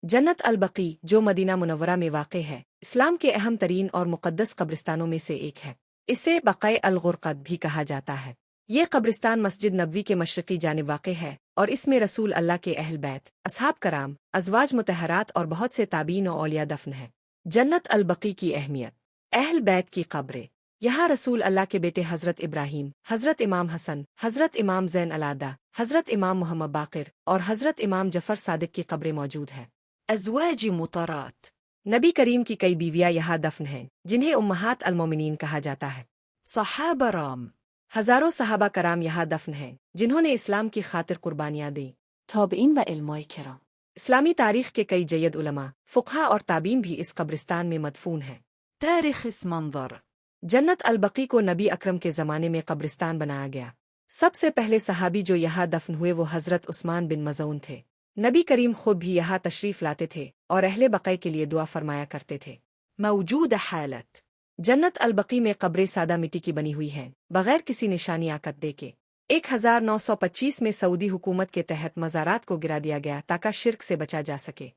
جنت البقی جو مدینہ منورہ میں واقع ہے، اسلام کے اہم ترین اور مقدس قبرستانوں میں سے ایک ہے۔ اسے بقع الغرقد بھی کہا جاتا ہے۔ یہ قبرستان مسجد نبوی کے مشرقی جانب واقع ہے اور اس میں رسول اللہ کے اہل بیت، اصحاب کرام، ازواج مطہرات اور بہت سے تابعین و اولیاء دفن ہیں۔ جنت البقی کی اہمیت۔ اہل بیت کی قبریں۔ یہاں رسول اللہ کے بیٹے حضرت ابراہیم، حضرت امام حسن، حضرت امام زین العابدین، حضرت امام محمد باقر اور حضرت امام جعفر صادق کی قبریں موجود ہیں۔ ازواج مطہرات۔ نبی کریم کی کئی بیویاں یہاں دفن ہیں، جنہیں امہات المومنین کہا جاتا ہے۔ صحابہ رام۔ ہزاروں صحابہ کرام یہاں دفن ہیں، جنہوں نے اسلام کی خاطر قربانیاں دیں۔ تابعین و علماء کرام۔ اسلامی تاریخ کے کئی جید علماء، فقہا اور تابعین بھی اس قبرستان میں مدفون ہیں۔ تاریخ اس منظر۔ جنت البقی کو نبی اکرم کے زمانے میں قبرستان بنایا گیا۔ سب سے پہلے صحابی جو یہاں دفن ہوئے وہ حضرت عثمان بن مظعون تھے۔ نبی کریم خود بھی یہاں تشریف لاتے تھے اور اہل بقع کے لیے دعا فرمایا کرتے تھے۔ موجود حالت۔ جنت البقی میں قبریں سادہ مٹی کی بنی ہوئی ہیں، بغیر کسی نشانی عقد دے کے۔ 1925 میں سعودی حکومت کے تحت مزارات کو گرا دیا گیا تاکہ شرک سے بچا جا سکے۔